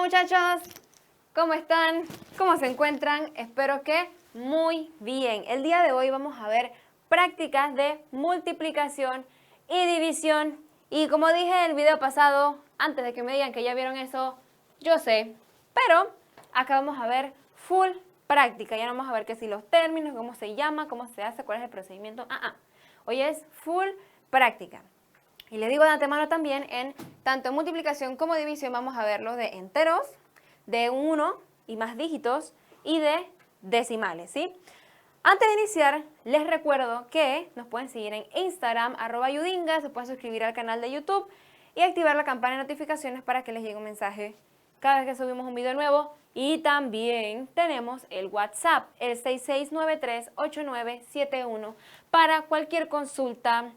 muchachos, ¿cómo están? ¿Cómo se encuentran? Espero que muy bien. El día de hoy vamos a ver prácticas de multiplicación y división. Y como dije en el video pasado, antes de que me digan que ya vieron eso, yo sé. Pero acá vamos a ver full práctica. Ya no vamos a ver que si los términos, cómo se llama, cómo se hace, cuál es el procedimiento. Hoy es full práctica. Y le digo de antemano también, en tanto multiplicación como división vamos a verlo de enteros, de 1 y más dígitos y de decimales, ¿sí? Antes de iniciar, les recuerdo que nos pueden seguir en Instagram, @yudinga, se pueden suscribir al canal de YouTube y activar la campana de notificaciones para que les llegue un mensaje cada vez que subimos un video nuevo. Y también tenemos el WhatsApp, el 66938971, para cualquier consulta,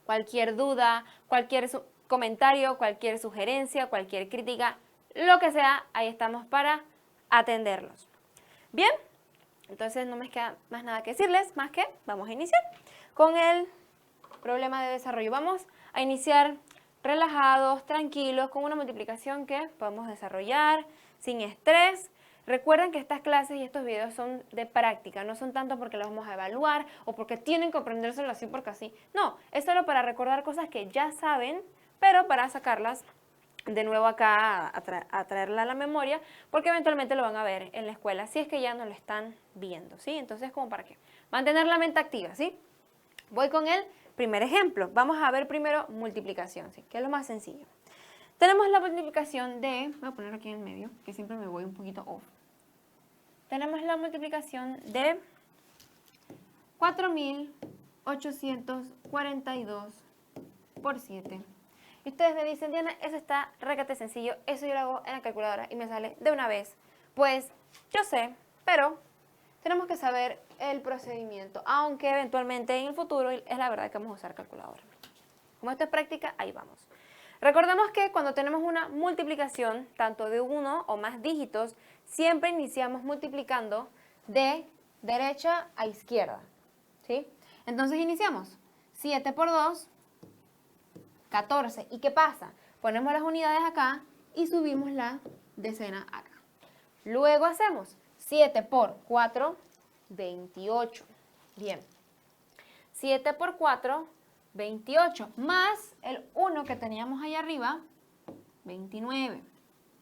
cualquier duda, cualquier comentario, cualquier sugerencia, cualquier crítica, lo que sea, ahí estamos para atenderlos. Bien, entonces no me queda más nada que decirles, más que vamos a iniciar con el problema de desarrollo. Vamos a iniciar relajados, tranquilos, con una multiplicación que podemos desarrollar sin estrés. Recuerden que estas clases y estos videos son de práctica, no son tanto porque los vamos a evaluar o porque tienen que aprendérselo así porque así. No, es solo para recordar cosas que ya saben, pero para sacarlas de nuevo acá a traerla a la memoria, porque eventualmente lo van a ver en la escuela, si es que ya no lo están viendo, ¿sí? Entonces, como para qué, mantener la mente activa, ¿sí? Voy con el primer ejemplo. Vamos a ver primero multiplicación, ¿sí? Que es lo más sencillo. Tenemos la multiplicación de, voy a poner aquí en medio, que siempre me voy un poquito off. Tenemos la multiplicación de 4.842 por 7. Y ustedes me dicen, Diana, eso está requete sencillo, eso yo lo hago en la calculadora y me sale de una vez. Pues yo sé, pero tenemos que saber el procedimiento, aunque eventualmente en el futuro es la verdad que vamos a usar calculadora. Como esto es práctica, ahí vamos. Recordemos que cuando tenemos una multiplicación, tanto de uno o más dígitos, siempre iniciamos multiplicando de derecha a izquierda, ¿sí? Entonces iniciamos. 7 por 2, 14. ¿Y qué pasa? Ponemos las unidades acá y subimos la decena acá. Luego hacemos 7 por 4, 28. Bien. 7 por 4, 28. Más el 1 que teníamos ahí arriba, 29.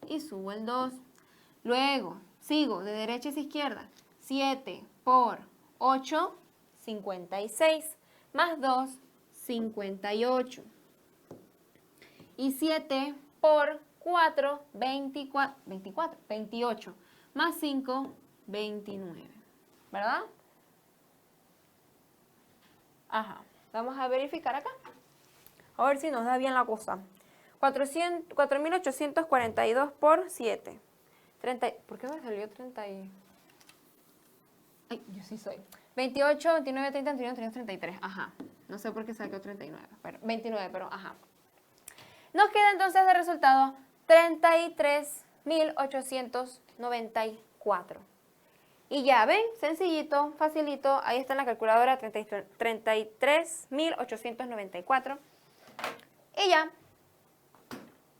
Y subo el 2. Luego sigo de derecha a izquierda. 7 por 8, 56. Más 2, 58. Y 7 por 4, 28. Más 5, 29. ¿Verdad? Ajá. Vamos a verificar acá. A ver si nos da bien la cosa. 4.842 por 7. 30, ¿por qué me salió 30 y...? Ay, yo sí soy. 28, 29, 30, 31, 32, 33. Ajá. No sé por qué salió 39. Pero, 29, pero ajá. Nos queda entonces de resultado 33.894. Y ya ven, sencillito, facilito, ahí está en la calculadora, 33.894. Y ya,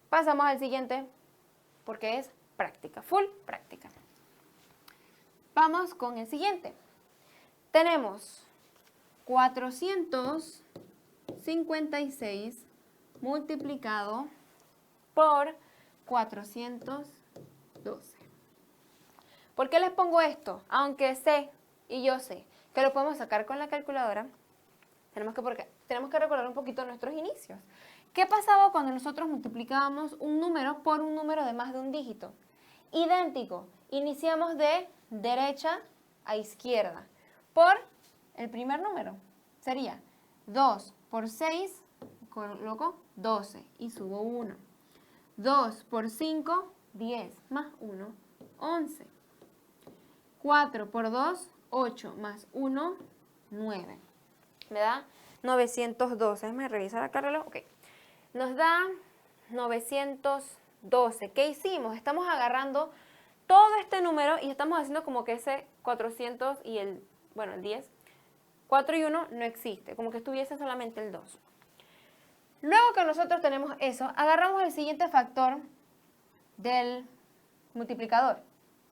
pasamos al siguiente, porque es práctica, full práctica. Vamos con el siguiente. Tenemos 456 multiplicado por 412. ¿Por qué les pongo esto? Aunque sé, y yo sé, que lo podemos sacar con la calculadora, tenemos que recordar un poquito nuestros inicios. ¿Qué pasaba cuando nosotros multiplicábamos un número por un número de más de un dígito? Idéntico, iniciamos de derecha a izquierda por el primer número. Sería 2 por 6, coloco 12 y subo 1. 2 por 5, 10, más 1, 11. 4 por 2, 8, más 1, 9. ¿Me da? 912. Déjame revisar acá el reloj. Ok. Nos da 912. ¿Qué hicimos? Estamos agarrando todo este número y estamos haciendo como que ese 400 y el 10. 4 y 1 no existe, como que estuviese solamente el 2. Luego que nosotros tenemos eso, agarramos el siguiente factor del multiplicador.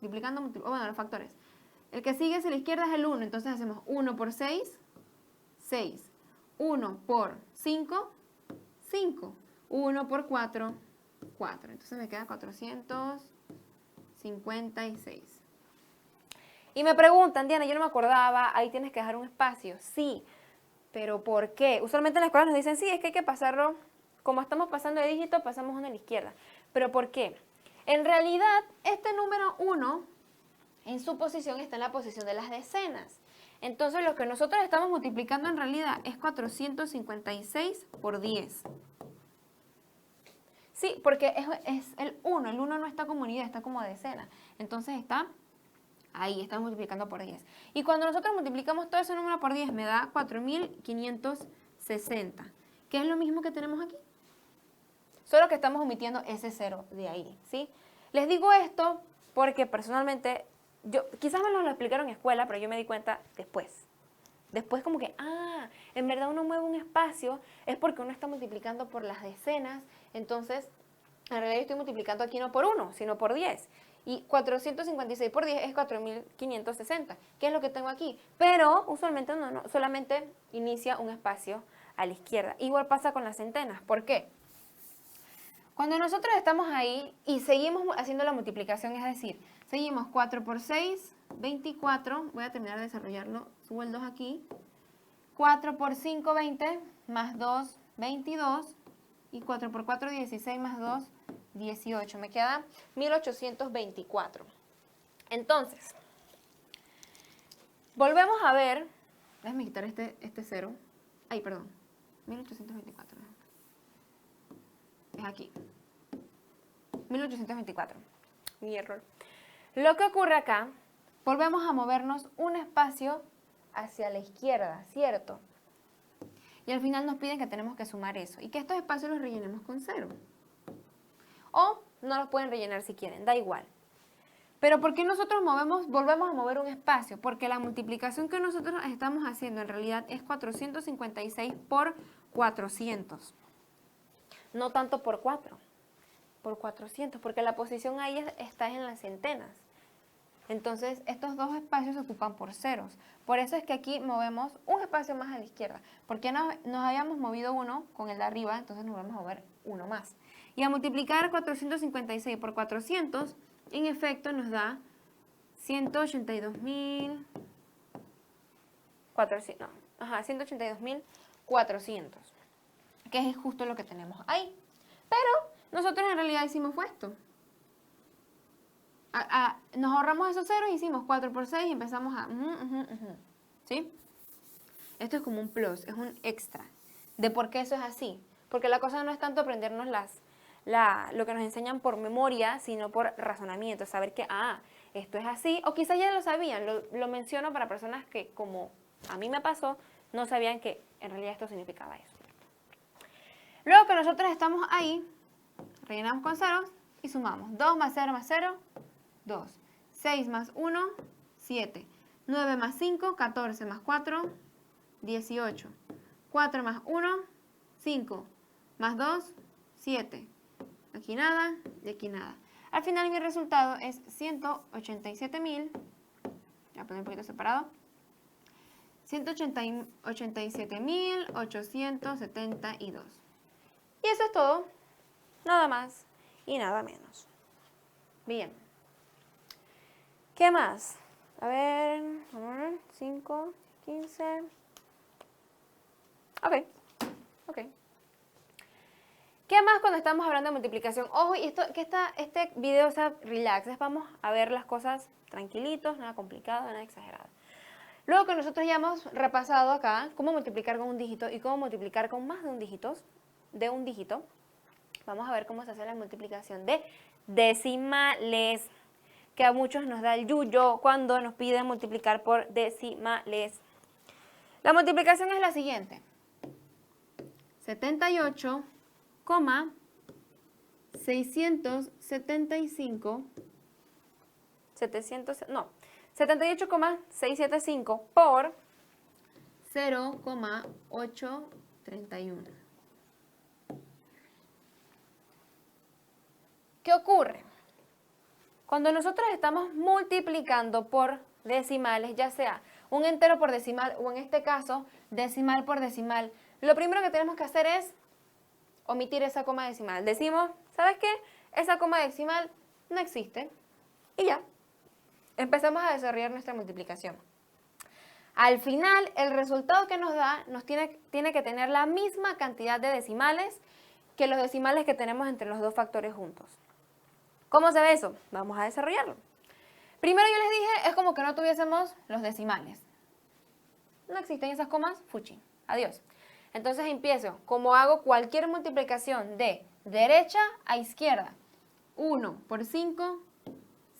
Bueno, los factores. El que sigue hacia la izquierda es el 1, entonces hacemos 1 por 6, 6. 1 por 5, 5. 1 por 4, 4. Entonces me queda 456. Y me preguntan, Diana, yo no me acordaba, ahí tienes que dejar un espacio. Sí, pero ¿por qué? Usualmente en la escuela nos dicen, sí, es que hay que pasarlo, como estamos pasando de dígito, pasamos uno a la izquierda. ¿Pero por qué? En realidad, este número 1, en su posición, está en la posición de las decenas. Entonces, lo que nosotros estamos multiplicando en realidad es 456 por 10. Sí, porque es el 1. El 1 no está como unidad, está como decena. Entonces está ahí, estamos multiplicando por 10. Y cuando nosotros multiplicamos todo ese número por 10, me da 4560, que es lo mismo que tenemos aquí. Solo que estamos omitiendo ese 0 de ahí, ¿sí? Les digo esto porque personalmente, quizás me lo explicaron en escuela, pero yo me di cuenta después. Después como que, en verdad uno mueve un espacio, es porque uno está multiplicando por las decenas, entonces en realidad yo estoy multiplicando aquí no por 1, sino por 10. Y 456 por 10 es 4560, que es lo que tengo aquí. Pero usualmente no, solamente inicia un espacio a la izquierda. Igual pasa con las centenas. ¿Por qué? Cuando nosotros estamos ahí y seguimos haciendo la multiplicación, es decir, seguimos 4 por 6, 24, voy a terminar de desarrollarlo, subo el 2 aquí, 4 por 5, 20, más 2, 22, y 4 por 4, 16, más 2, 18, me queda 1824. Entonces, volvemos a ver, déjame quitar este 0, perdón, 1824, es aquí, 1824, mi error. Lo que ocurre acá, volvemos a movernos un espacio hacia la izquierda, ¿cierto? Y al final nos piden que tenemos que sumar eso y que estos espacios los rellenemos con 0. O no los pueden rellenar si quieren, da igual. Pero ¿por qué nosotros volvemos a mover un espacio? Porque la multiplicación que nosotros estamos haciendo en realidad es 456 por 400. No tanto por 4, por 400, porque la posición ahí está en las centenas. Entonces, estos dos espacios se ocupan por ceros. Por eso es que aquí movemos un espacio más a la izquierda. Porque nos habíamos movido uno con el de arriba, entonces nos vamos a mover uno más. Y a multiplicar 456 por 400, en efecto nos da 182.400, que es justo lo que tenemos ahí. Pero nosotros en realidad hicimos fue esto. Nos ahorramos esos ceros, hicimos 4 por 6 y empezamos a... ¿Sí? Esto es como un plus, es un extra. ¿De por qué eso es así? Porque la cosa no es tanto aprendernos lo que nos enseñan por memoria, sino por razonamiento. Saber que, esto es así, o quizás ya lo sabían. Lo menciono para personas que, como a mí me pasó, no sabían que en realidad esto significaba eso. Luego que nosotros estamos ahí, rellenamos con ceros y sumamos. 2 más 0 más 0, 2. 6 más 1, 7. 9 más 5, 14 más 4, 18. 4 más 1, 5. Más 2, 7. Aquí nada y aquí nada. Al final mi resultado es 187.000. Voy a poner un poquito separado. 187.872. Y eso es todo. Nada más y nada menos. Bien. ¿Qué más? A ver, 5, 15. Ok. ¿Qué más cuando estamos hablando de multiplicación? Ojo, y este video sea relax. Vamos a ver las cosas tranquilitos, nada complicado, nada exagerado. Luego que nosotros ya hemos repasado acá cómo multiplicar con un dígito y cómo multiplicar con más de un dígito, vamos a ver cómo se hace la multiplicación de decimales, que a muchos nos da el yuyo cuando nos piden multiplicar por decimales. La multiplicación es la siguiente. 78,675 por 0,831. ¿Qué ocurre? Cuando nosotros estamos multiplicando por decimales, ya sea un entero por decimal o en este caso decimal por decimal, lo primero que tenemos que hacer es omitir esa coma decimal. Decimos, ¿sabes qué? Esa coma decimal no existe. Y ya, empezamos a desarrollar nuestra multiplicación. Al final, el resultado que nos da tiene que tener la misma cantidad de decimales que los decimales que tenemos entre los dos factores juntos. ¿Cómo se ve eso? Vamos a desarrollarlo. Primero yo les dije, es como que no tuviésemos los decimales. No existen esas comas, fuchi, adiós. Entonces empiezo, como hago cualquier multiplicación de derecha a izquierda. 1 por 5,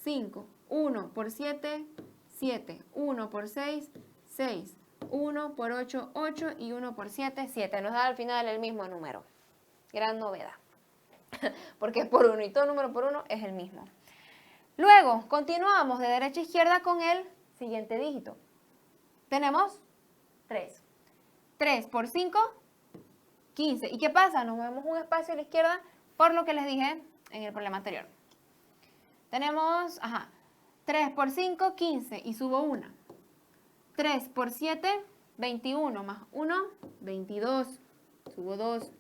5. 1 por 7, 7. 1 por 6, 6. 1 por 8, 8. Y 1 por 7, 7. Nos da al final el mismo número. Gran novedad. Porque por 1 y todo número por 1 es el mismo. Luego, continuamos de derecha a izquierda con el siguiente dígito. Tenemos 3. 3 por 5, 15. ¿Y qué pasa? Nos movemos un espacio a la izquierda por lo que les dije en el problema anterior. Tenemos, 3 por 5, 15 y subo 1. 3 por 7, 21 más 1, 22. Subo 2.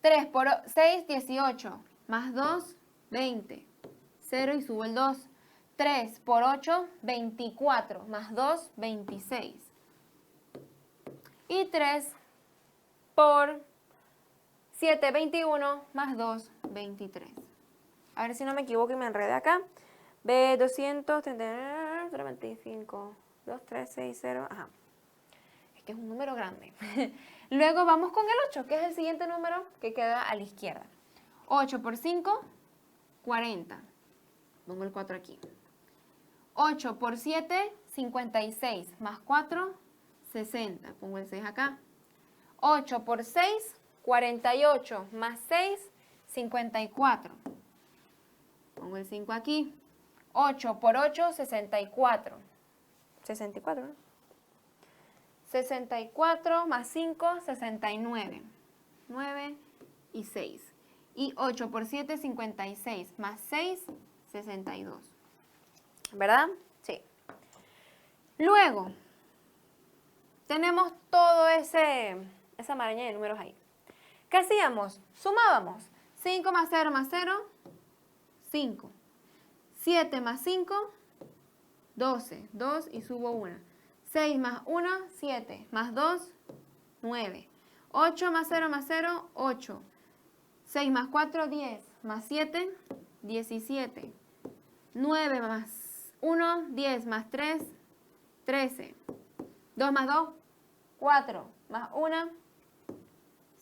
3 por 6, 18 más 2, 20. 0 y subo el 2. 3 por 8, 24 más 2, 26. Y 3 por 7, 21 más 2, 23. A ver si no me equivoco y me enredé acá. B, 225, 2, 3, 6, 0. Es que es un número grande. Luego vamos con el 8, que es el siguiente número que queda a la izquierda. 8 por 5, 40. Pongo el 4 aquí. 8 por 7, 56. Más 4, 60. Pongo el 6 acá. 8 por 6, 48. Más 6, 54. Pongo el 5 aquí. 8 por 8, 64. 64, ¿no? 64 más 5, 69. 9 y 6. Y 8 por 7, 56. Más 6, 62. ¿Verdad? Sí. Luego, tenemos todo esa maraña de números ahí. ¿Qué hacíamos? Sumábamos. 5 más 0 más 0, 5. 7 más 5, 12. 2 y subo 1. 6 más 1, 7. Más 2, 9. 8 más 0 más 0, 8. 6 más 4, 10. Más 7, 17. 9 más 1, 10. Más 3, 13. 2 más 2, 4. Más 1,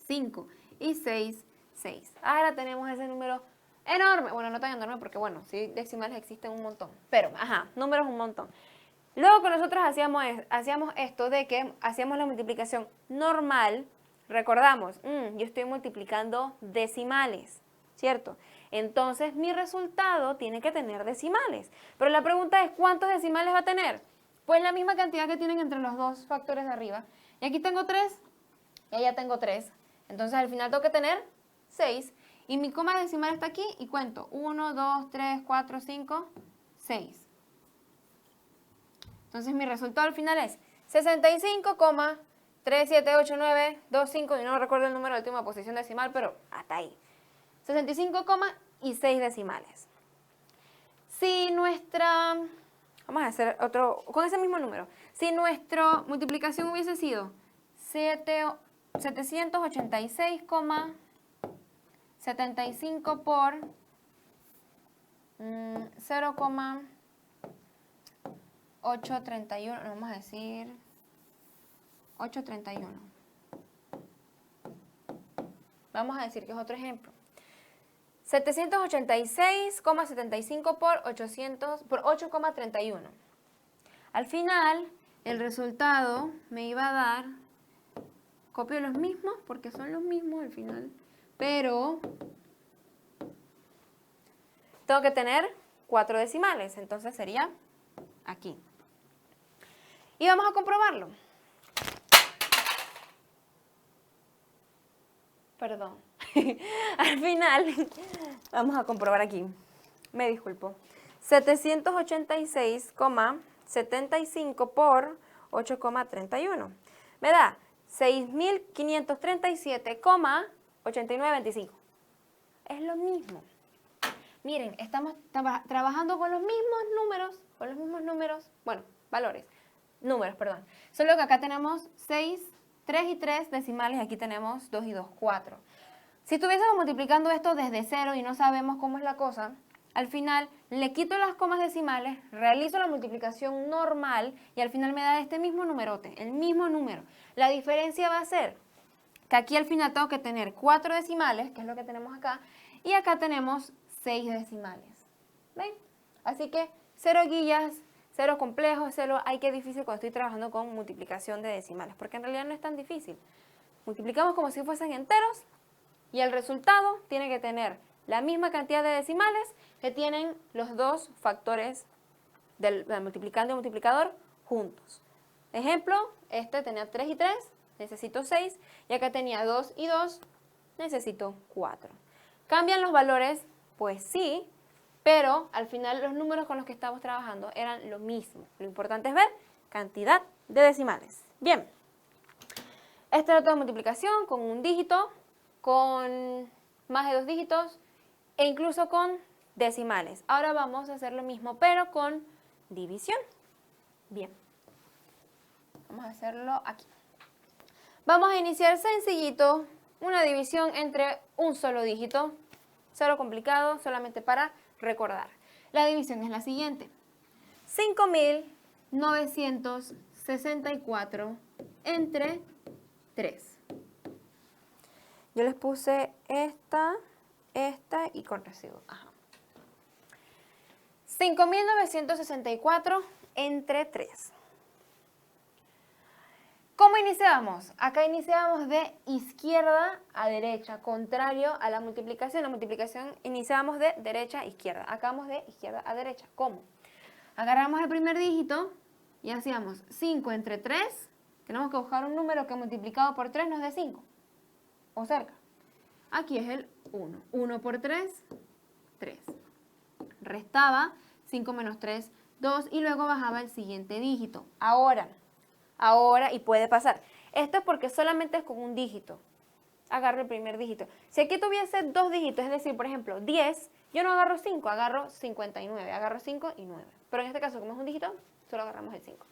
5. Y 6, 6. Ahora tenemos ese número enorme. Bueno, no tan enorme porque, bueno, sí, decimales existen un montón. Pero, números un montón. Luego que nosotros hacíamos esto de que hacíamos la multiplicación normal, recordamos, yo estoy multiplicando decimales, ¿cierto? Entonces mi resultado tiene que tener decimales. Pero la pregunta es, ¿cuántos decimales va a tener? Pues la misma cantidad que tienen entre los dos factores de arriba. Y aquí tengo 3, y allá tengo 3. Entonces al final tengo que tener 6. Y mi coma decimal está aquí y cuento 1, 2, 3, 4, 5, 6. Entonces mi resultado al final es 65,378925, y no recuerdo el número de última posición decimal, pero hasta ahí. 65, y 6 decimales. Si nuestra, vamos a hacer otro, con ese mismo número, si nuestra multiplicación hubiese sido 786,75 por 0,831, vamos a decir 831. Vamos a decir que es otro ejemplo. 786,75 por 8,31. Al final, el resultado me iba a dar, copio los mismos porque son los mismos al final, pero tengo que tener 4 decimales, entonces sería aquí. Y vamos a comprobarlo. Perdón. Al final, vamos a comprobar aquí. Me disculpo. 786,75 por 8,31. Me da 6.537,8925. Es lo mismo. Miren, estamos trabajando con los mismos números, bueno, valores, números, perdón. Solo que acá tenemos 6, 3 y 3 decimales, y aquí tenemos 2 y 2, 4. Si estuviésemos multiplicando esto desde cero y no sabemos cómo es la cosa, al final le quito las comas decimales, realizo la multiplicación normal y al final me da este mismo numerote, el mismo número. La diferencia va a ser que aquí al final tengo que tener 4 decimales, que es lo que tenemos acá, y acá tenemos 6 decimales. ¿Ven? Así que cero guillas, cero complejos, cero ay qué difícil cuando estoy trabajando con multiplicación de decimales, porque en realidad no es tan difícil. Multiplicamos como si fuesen enteros y el resultado tiene que tener la misma cantidad de decimales que tienen los dos factores del multiplicando y multiplicador juntos. Ejemplo, este tenía 3 y 3, necesito 6, y acá tenía 2 y 2, necesito 4. ¿Cambian los valores? Pues sí, pero al final los números con los que estamos trabajando eran lo mismo. Lo importante es ver cantidad de decimales. Bien, este método de multiplicación con un dígito, con más de 2 dígitos e incluso con decimales. Ahora vamos a hacer lo mismo, pero con división. Bien, vamos a hacerlo aquí. Vamos a iniciar sencillito una división entre un solo dígito. Cero complicado, solamente para recordar. La división es la siguiente. 5.964 entre 3. Yo les puse esta y con residuo. 5.964 entre 3. ¿Cómo iniciamos? Acá iniciamos de izquierda a derecha, contrario a la multiplicación. La multiplicación iniciamos de derecha a izquierda. Acá vamos de izquierda a derecha. ¿Cómo? Agarramos el primer dígito y hacíamos 5 entre 3. Tenemos que buscar un número que multiplicado por 3 nos dé 5. O cerca. Aquí es el 1. 1 por 3, 3. Restaba 5 menos 3, 2 y luego bajaba el siguiente dígito. Ahora, y puede pasar. Esto es porque solamente es con un dígito. Agarro el primer dígito. Si aquí tuviese 2 dígitos, es decir, por ejemplo, 10, yo no agarro 5, agarro 59. Agarro 5 y 9. Pero en este caso, como es un dígito, solo agarramos el 5.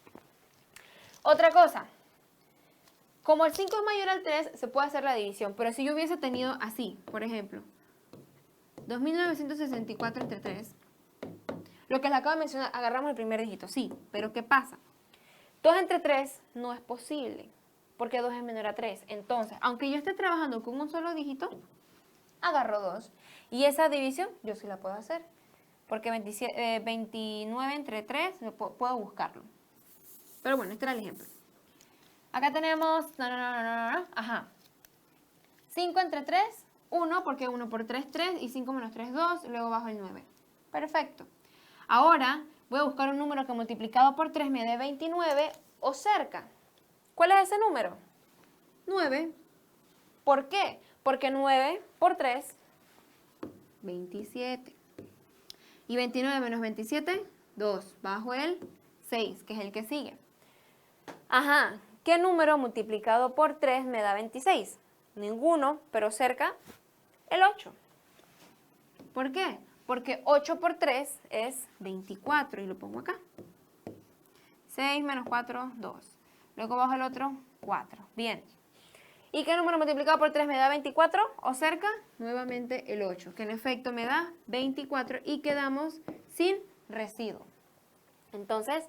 Otra cosa. Como el 5 es mayor al 3, se puede hacer la división. Pero si yo hubiese tenido así, por ejemplo, 2.964 entre 3, lo que les acabo de mencionar, agarramos el primer dígito. Sí, pero ¿qué pasa? 2 entre 3 no es posible, porque 2 es menor a 3. Entonces, aunque yo esté trabajando con un solo dígito, agarro 2. Y esa división yo sí la puedo hacer, porque 29 entre 3 puedo buscarlo. Pero bueno, este era el ejemplo. Acá tenemos, 5 entre 3, 1, porque 1 por 3, 3, y 5 menos 3, 2, luego bajo el 9. Perfecto. Ahora voy a buscar un número que multiplicado por 3 me dé 29 o cerca. ¿Cuál es ese número? 9. ¿Por qué? Porque 9 por 3, 27. Y 29 menos 27, 2. Bajo el 6, que es el que sigue. ¿Qué número multiplicado por 3 me da 26? Ninguno, pero cerca, el 8. ¿Por qué? Porque 8 por 3 es 24 y lo pongo acá. 6 menos 4, 2. Luego bajo el otro, 4. Bien. ¿Y qué número multiplicado por 3 me da 24 o cerca? Nuevamente el 8, que en efecto me da 24 y quedamos sin residuo. Entonces,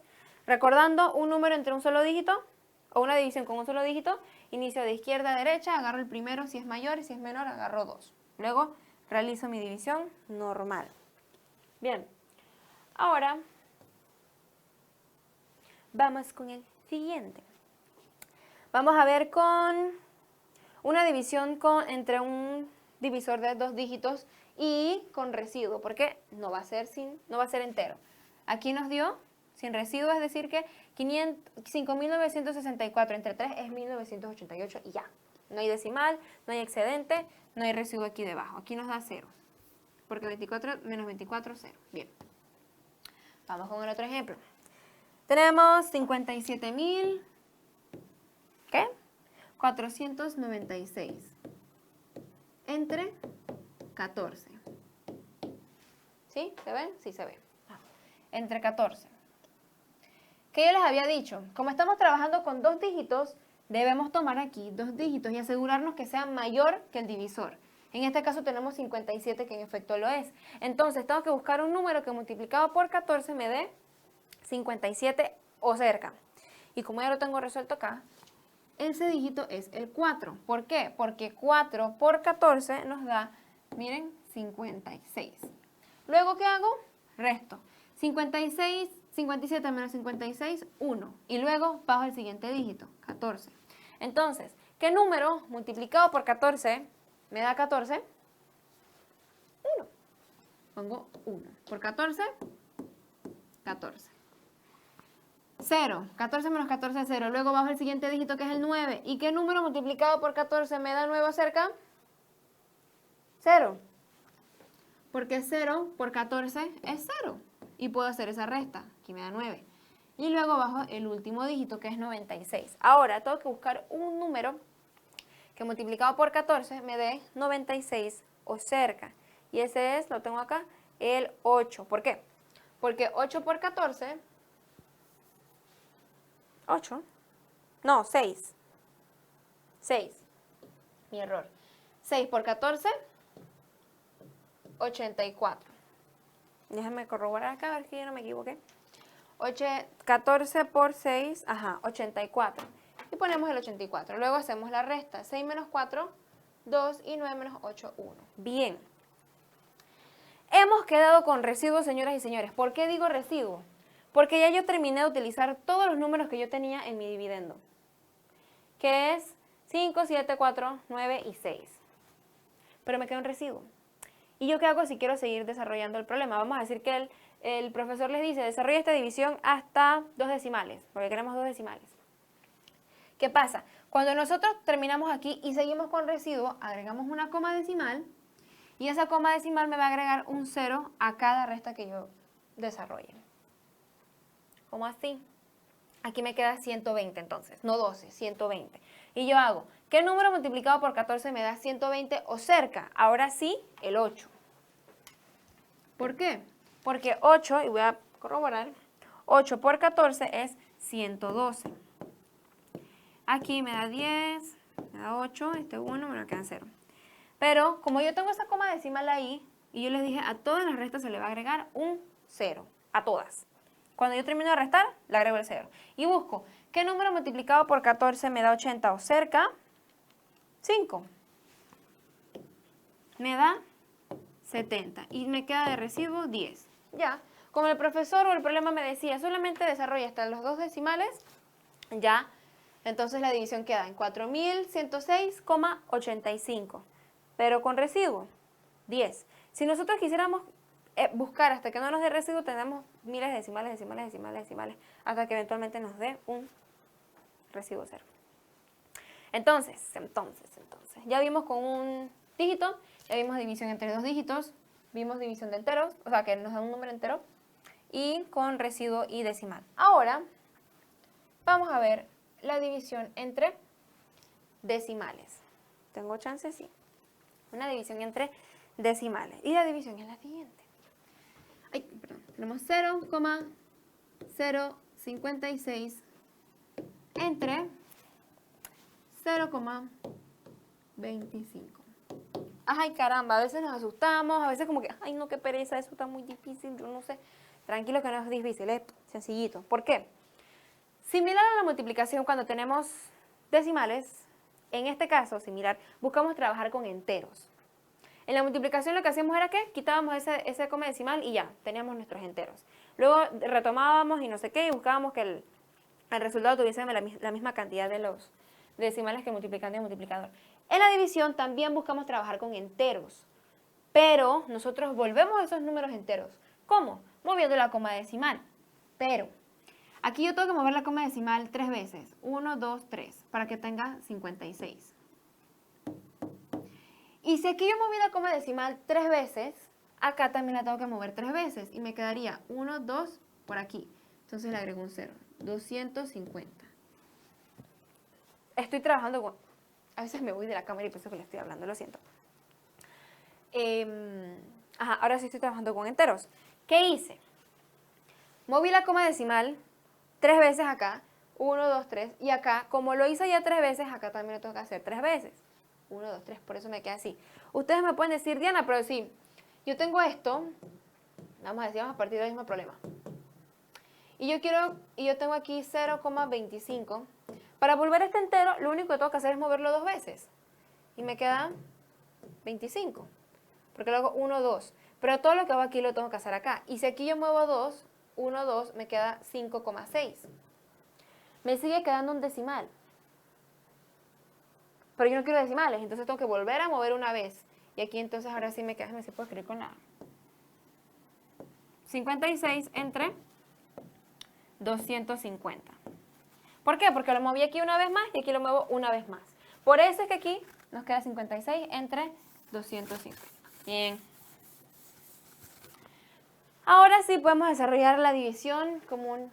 recordando un número entre un solo dígito o una división con un solo dígito, inicio de izquierda a derecha, agarro el primero si es mayor y si es menor agarro 2. Luego realizo mi división normal. Bien, ahora vamos con el siguiente. Vamos a ver con una división entre un divisor de 2 dígitos y con residuo, porque no va a ser entero. Aquí nos dio sin residuo, es decir que 5.964 entre 3 es 1.988 y ya. No hay decimal, no hay excedente, no hay residuo aquí debajo. Aquí nos da 0, porque 24 menos 24, 0. Bien. Vamos con el otro ejemplo. Tenemos 57.000, ¿qué? 496 entre 14. ¿Sí? ¿Se ven? Sí se ven. Entre 14. ¿Qué yo les había dicho? Como estamos trabajando con 2 dígitos, debemos tomar aquí 2 dígitos y asegurarnos que sea mayor que el divisor. En este caso tenemos 57, que en efecto lo es. Entonces tengo que buscar un número que multiplicado por 14 me dé 57 o cerca. Y como ya lo tengo resuelto acá, ese dígito es el 4. ¿Por qué? Porque 4 por 14 nos da, miren, 56. Luego, ¿qué hago? Resto. 56, 57 menos 56, 1. Y luego bajo el siguiente dígito, 14. Entonces, ¿qué número multiplicado por 14 me da 14? 1. Pongo 1. Por 14, 14. 0. 14 menos 14 es 0. Luego bajo el siguiente dígito, que es el 9. ¿Y qué número multiplicado por 14 me da 9 cerca? 0. Porque 0 por 14 es 0. Y puedo hacer esa resta. Aquí me da 9. Y luego bajo el último dígito, que es 96. Ahora tengo que buscar un número que multiplicado por 14 me dé 96 o cerca. Y ese es, lo tengo acá, el 8. ¿Por qué? Porque 8 por 14... 8. No, 6. 6. Mi error. 6 por 14, 84. Déjame corroborar acá, a ver que yo no me equivoqué. 14 por 6, ajá, 84. Y ponemos el 84. Luego hacemos la resta. 6 menos 4, 2 y 9 menos 8, 1. Bien. Hemos quedado con residuos, señoras y señores. ¿Por qué digo residuo? Porque ya yo terminé de utilizar todos los números que yo tenía en mi dividendo, que es 5, 7, 4, 9 y 6. Pero me queda un residuo. ¿Y yo qué hago si quiero seguir desarrollando el problema? Vamos a decir que el profesor les dice, desarrolla esta división hasta 2 decimales, porque queremos 2 decimales. ¿Qué pasa? Cuando nosotros terminamos aquí y seguimos con residuo, agregamos una coma decimal, y esa coma decimal me va a agregar un 0 a cada resta que yo desarrolle. ¿Cómo así? Aquí me queda 120 entonces, no 12, 120. Y yo hago, ¿qué número multiplicado por 14 me da 120 o cerca? Ahora sí, el 8. ¿Por qué? Porque 8, y voy a corroborar, 8 por 14 es 112. Aquí me da 10, me da 8, este 1, me lo quedan 0. Pero como yo tengo esa coma decimal ahí, y yo les dije, a todas las restas se le va a agregar un 0, a todas. Cuando yo termino de restar, le agrego el 0. Y busco, ¿qué número multiplicado por 14 me da 80 o cerca? 5. Me da 70. Y me queda de residuo 10. Ya, como el profesor o el problema me decía, solamente desarrolla hasta los 2 decimales, ya, entonces la división queda en 4106,85. Pero con residuo, 10. Si nosotros quisiéramos buscar hasta que no nos dé residuo, tenemos miles de decimales, decimales, hasta que eventualmente nos dé un residuo 0. Entonces, ya vimos con un dígito, ya vimos división entre 2 dígitos, vimos división de enteros, o sea que nos da un número entero, y con residuo y decimal. Ahora, vamos a ver la división entre decimales. ¿Tengo chance? Sí. Una división entre decimales. Y la división es la siguiente. Tenemos 0,056 entre 0,25. Ay, caramba, a veces nos asustamos, a veces como que, ay, no, qué pereza, eso está muy difícil, yo no sé. Tranquilo que no es difícil, es sencillito. ¿Por qué? Similar a la multiplicación cuando tenemos decimales, en este caso, similar, buscamos trabajar con enteros. En la multiplicación lo que hacíamos era que quitábamos ese coma decimal y ya, teníamos nuestros enteros. Luego retomábamos y no sé qué, y buscábamos que el resultado tuviese la misma cantidad de los decimales que multiplicando y multiplicador. En la división también buscamos trabajar con enteros, pero nosotros volvemos a esos números enteros. ¿Cómo? Moviendo la coma decimal. Pero aquí yo tengo que mover la coma decimal 3 veces. 1, 2, 3, para que tenga 56. Y si aquí yo moví la coma decimal 3 veces, acá también la tengo que mover 3 veces. Y me quedaría 1, 2, por aquí. Entonces le agrego un 0. 250. Estoy trabajando con... A veces me voy de la cámara y pienso que le estoy hablando, lo siento. Ahora sí estoy trabajando con enteros. ¿Qué hice? Moví la coma decimal 3 veces acá. 1, 2, 3. Y acá, como lo hice ya 3 veces, acá también lo tengo que hacer 3 veces. 1, 2, 3. Por eso me queda así. Ustedes me pueden decir, Diana, pero sí, yo tengo esto. Vamos a decir, vamos a partir del mismo problema. Y yo tengo aquí 0,25. Para volver este entero, lo único que tengo que hacer es moverlo 2 veces. Y me queda 25. Porque lo hago 1, 2. Pero todo lo que hago aquí lo tengo que hacer acá. Y si aquí yo muevo 2, 1, 2, me queda 5,6. Me sigue quedando un decimal. Pero yo no quiero decimales, entonces tengo que volver a mover una vez. Y aquí entonces ahora sí me queda, me se puede escribir con la 56 entre 250. ¿Por qué? Porque lo moví aquí una vez más y aquí lo muevo una vez más. Por eso es que aquí nos queda 56 entre 250. Bien. Ahora sí podemos desarrollar la división común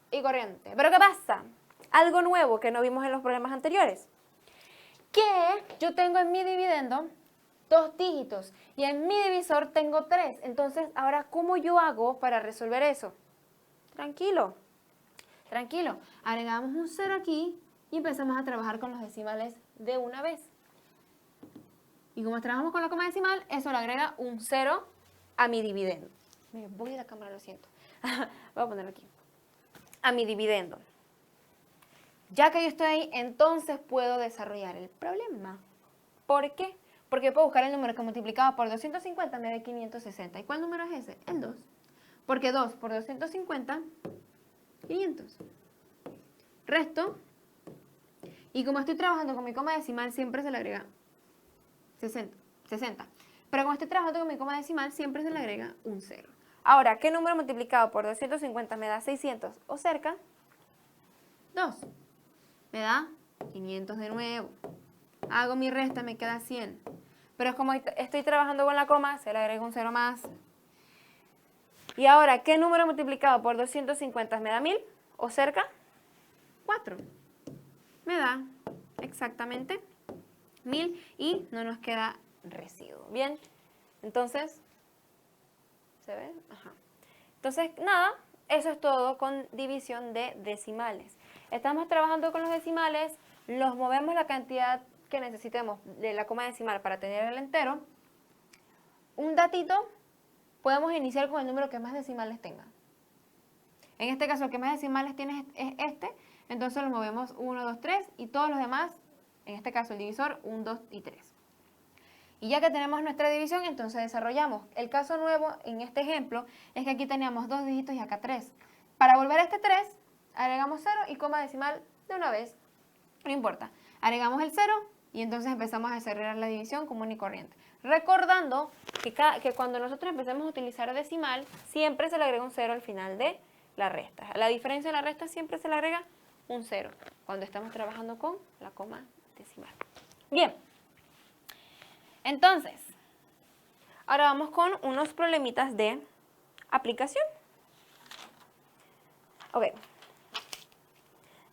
y corriente. ¿Pero qué pasa? Algo nuevo que no vimos en los problemas anteriores. Que yo tengo en mi dividendo 2 dígitos y en mi divisor tengo 3. Entonces, ahora, ¿cómo yo hago para resolver eso? Tranquilo, tranquilo. Agregamos un 0 aquí y empezamos a trabajar con los decimales de una vez. Y como trabajamos con la coma decimal, eso le agrega un 0 a mi dividendo. Me voy de la cámara, lo siento. Voy a ponerlo aquí. A mi dividendo. Ya que yo estoy ahí, entonces puedo desarrollar el problema. ¿Por qué? Porque puedo buscar el número que multiplicado por 250 me da 560. ¿Y cuál número es ese? El 2. Porque 2 por 250, 500. Resto. Y como estoy trabajando con mi coma decimal, siempre se le agrega 60. Pero como estoy trabajando con mi coma decimal, siempre se le agrega un 0. Ahora, ¿qué número multiplicado por 250 me da 600 o cerca? 2. Me da 500 de nuevo. Hago mi resta, me queda 100. Pero como estoy trabajando con la coma, se le agrega un 0 más. Y ahora, ¿qué número multiplicado por 250 me da 1000 o cerca? 4. Me da exactamente 1000 y no nos queda residuo. Bien, entonces, ¿se ve? Ajá. Entonces, nada, eso es todo con división de decimales. Estamos trabajando con los decimales, los movemos la cantidad que necesitemos de la coma decimal para tener el entero. Un datito, podemos iniciar con el número que más decimales tenga. En este caso, el que más decimales tiene es este, entonces lo movemos 1, 2, 3 y todos los demás, en este caso el divisor, 1, 2 y 3. Y ya que tenemos nuestra división, entonces desarrollamos. El caso nuevo en este ejemplo es que aquí teníamos 2 dígitos y acá 3. Para volver a este 3, agregamos 0 y coma decimal de una vez. No importa. Agregamos el 0 y entonces empezamos a desarrollar la división común y corriente. Recordando que cuando nosotros empecemos a utilizar decimal, siempre se le agrega un 0 al final de la resta. A la diferencia de la resta siempre se le agrega un 0 cuando estamos trabajando con la coma decimal. Bien. Entonces, ahora vamos con unos problemitas de aplicación. Ok.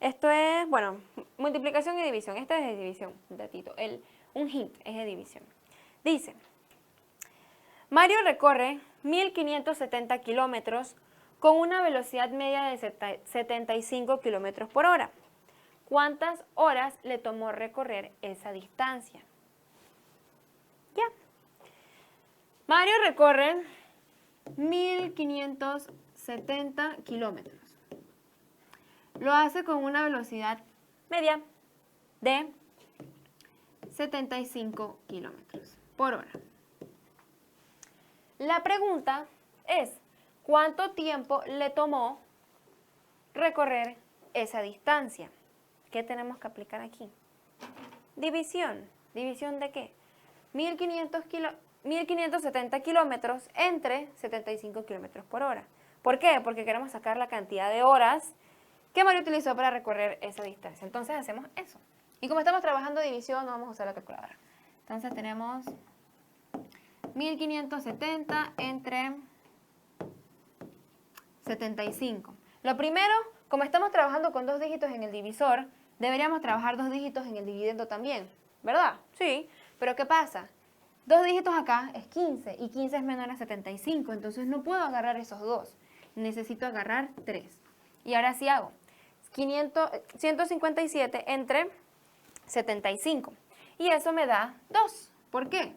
Esto es, bueno, multiplicación y división. Este es de división, un datito. Un hint es de división. Dice, Mario recorre 1570 kilómetros con una velocidad media de 75 kilómetros por hora. ¿Cuántas horas le tomó recorrer esa distancia? Ya. Mario recorre 1570 kilómetros. Lo hace con una velocidad media de 75 kilómetros por hora. La pregunta es, ¿cuánto tiempo le tomó recorrer esa distancia? ¿Qué tenemos que aplicar aquí? División. ¿División de qué? 1570 kilómetros entre 75 kilómetros por hora. ¿Por qué? Porque queremos sacar la cantidad de horas que Mario utilizó para recorrer esa distancia. Entonces hacemos eso. Y como estamos trabajando división, no vamos a usar la calculadora. Entonces tenemos 1570 entre 75. Lo primero, como estamos trabajando con 2 dígitos en el divisor, deberíamos trabajar 2 dígitos en el dividendo también, ¿verdad? Sí, pero ¿qué pasa? 2 dígitos acá es 15 y 15 es menor a 75, entonces no puedo agarrar esos 2. Necesito agarrar 3. Y ahora sí hago 157 entre 75. Y eso me da 2. ¿Por qué?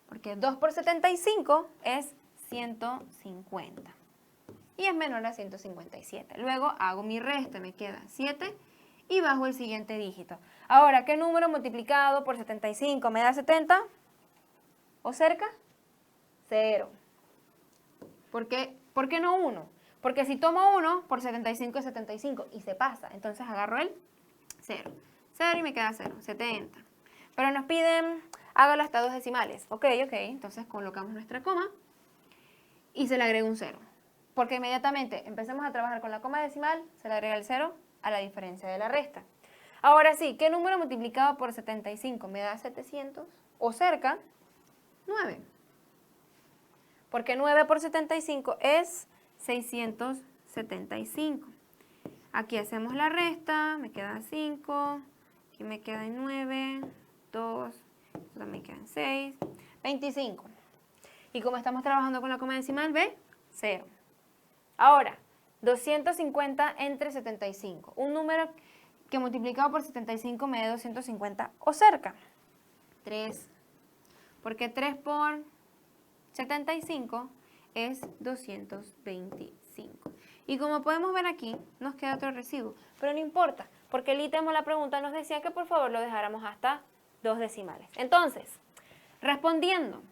Porque 2 por 75 es 150. Y es menor a 157. Luego hago mi resta, me queda 7 y bajo el siguiente dígito. Ahora, ¿qué número multiplicado por 75 me da 70? ¿O cerca? 0. ¿Por qué no 1? Porque si tomo 1 por 75 es 75 y se pasa. Entonces agarro el 0. 0 y me queda 0, 70. Pero nos piden, hágalo hasta 2 decimales. Ok. Entonces colocamos nuestra coma y se le agrega un 0. Porque inmediatamente empecemos a trabajar con la coma decimal, se le agrega el 0 a la diferencia de la resta. Ahora sí, ¿qué número multiplicado por 75 me da 700? ¿O cerca? 9. Porque 9 por 75 es 675. Aquí hacemos la resta, me queda 5, aquí me quedan 9, 2, esto también quedan 6, 25. Y como estamos trabajando con la coma decimal, ¿ve? 0. Ahora, 250 entre 75. Un número que multiplicado por 75 me dé 250 o cerca. 3. Porque 3 por 75 es 225. Y como podemos ver aquí, nos queda otro residuo. Pero no importa, porque el ítem o la pregunta nos decía que por favor lo dejáramos hasta 2 decimales. Entonces, respondiendo,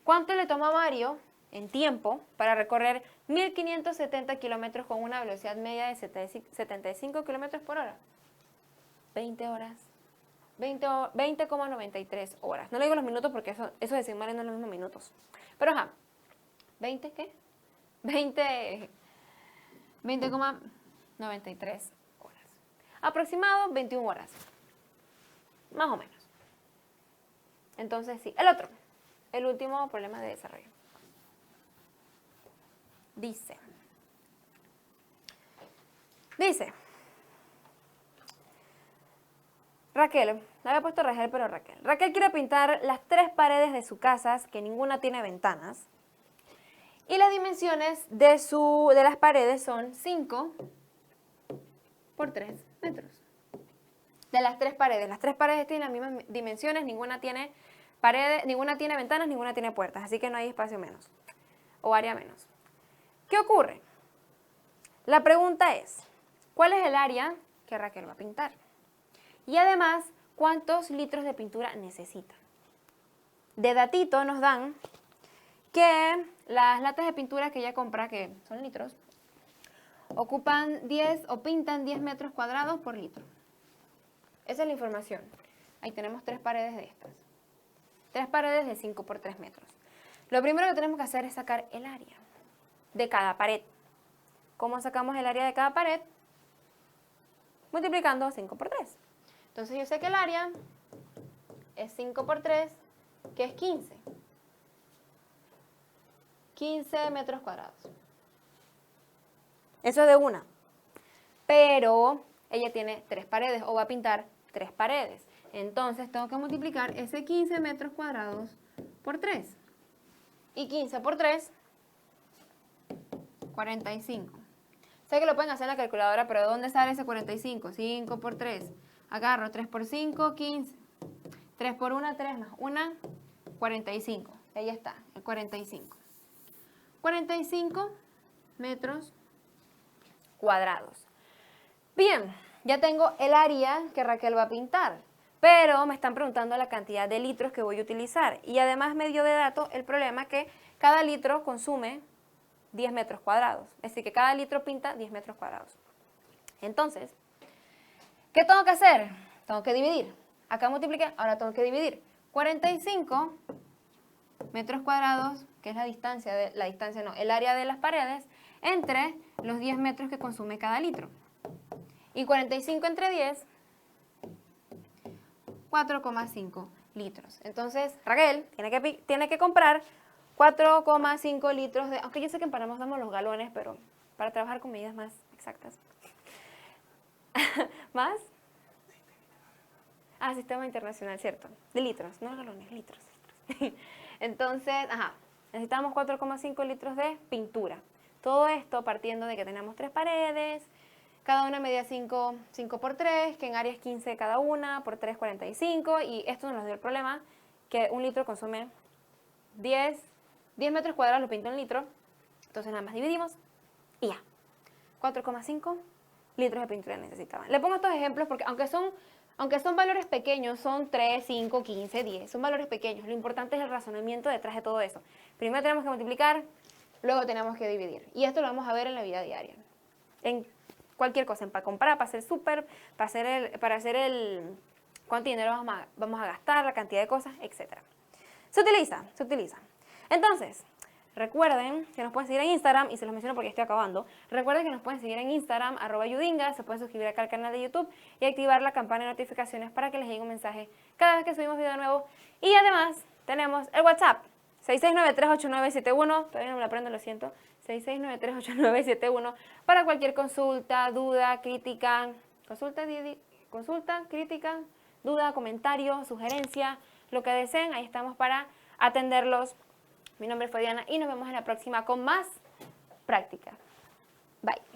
¿cuánto le toma a Mario en tiempo para recorrer 1570 kilómetros con una velocidad media de 75 kilómetros por hora? 20 horas. 20,93 horas. No le digo los minutos porque esos decimales no son los mismos minutos. Pero ajá. ¿20 qué? 20,93 horas. Aproximado 21 horas. Más o menos. Entonces sí. El otro. El último problema de desarrollo. Dice. Raquel, le había puesto Rachel, pero Raquel. Raquel quiere pintar las 3 paredes de su casa, que ninguna tiene ventanas. Y las dimensiones de las paredes son 5 por 3 metros. De las 3 paredes. Las 3 paredes tienen las mismas dimensiones, ninguna tiene ventanas, ninguna tiene puertas. Así que no hay espacio menos. O área menos. ¿Qué ocurre? La pregunta es, ¿cuál es el área que Raquel va a pintar? Y además, ¿cuántos litros de pintura necesita? De datito nos dan que las latas de pintura que ella compra, que son litros, ocupan 10 o pintan 10 metros cuadrados por litro. Esa es la información. Ahí tenemos 3 paredes de estas. 3 paredes de 5 por 3 metros. Lo primero que tenemos que hacer es sacar el área de cada pared. ¿Cómo sacamos el área de cada pared? Multiplicando 5 por 3. Entonces yo sé que el área es 5 por 3, que es 15. 15 metros cuadrados. Eso es de una. Pero ella tiene 3 paredes o va a pintar 3 paredes. Entonces tengo que multiplicar ese 15 metros cuadrados por 3. Y 15 por 3, 45. Sé que lo pueden hacer en la calculadora, pero ¿de dónde sale ese 45? 5 por 3. Agarro 3 por 5, 15. 3 por 1, 3 más 1, 45. Ahí está, el 45. 45 metros cuadrados. Bien, ya tengo el área que Raquel va a pintar, pero me están preguntando la cantidad de litros que voy a utilizar. Y además me dio de dato el problema que cada litro consume 10 metros cuadrados. Es decir, que cada litro pinta 10 metros cuadrados. Entonces, ¿qué tengo que hacer? Tengo que dividir. Acá multipliqué, ahora tengo que dividir. 45 metros cuadrados, que es el área de las paredes, entre los 10 metros que consume cada litro. Y 45 entre 10, 4,5 litros. Entonces, Raquel tiene que comprar 4,5 litros de... Aunque yo sé que en Panamá usamos los galones, pero para trabajar con medidas más exactas. ¿Más? Ah, sistema internacional, cierto. De litros, no galones, litros. Entonces, necesitamos 4,5 litros de pintura. Todo esto partiendo de que tenemos 3 paredes, cada una medía 5 por 3, que en área es 15 cada una, por 3, 45, y esto nos dio el problema, que un litro consume 10 metros cuadrados, lo pinto en litro, entonces nada más dividimos y ya. 4,5 litros de pintura necesitaban. Le pongo estos ejemplos porque aunque son valores pequeños, son 3, 5, 15, 10, son valores pequeños. Lo importante es el razonamiento detrás de todo eso. Primero tenemos que multiplicar, luego tenemos que dividir. Y esto lo vamos a ver en la vida diaria. En cualquier cosa, para comprar, para hacer súper, para hacer el cuánto dinero vamos a gastar, la cantidad de cosas, etc. Se utiliza. Entonces, recuerden que nos pueden seguir en Instagram, y se los menciono porque estoy acabando. Recuerden que nos pueden seguir en Instagram, @yudinga, se pueden suscribir acá al canal de YouTube y activar la campana de notificaciones para que les llegue un mensaje cada vez que subimos video nuevo. Y además, tenemos el WhatsApp, 66938971, todavía no me lo aprendo, lo siento, 66938971, para cualquier consulta, duda, crítica, crítica, duda, comentario, sugerencia, lo que deseen, ahí estamos para atenderlos. Mi nombre fue Diana y nos vemos en la próxima con más práctica. Bye.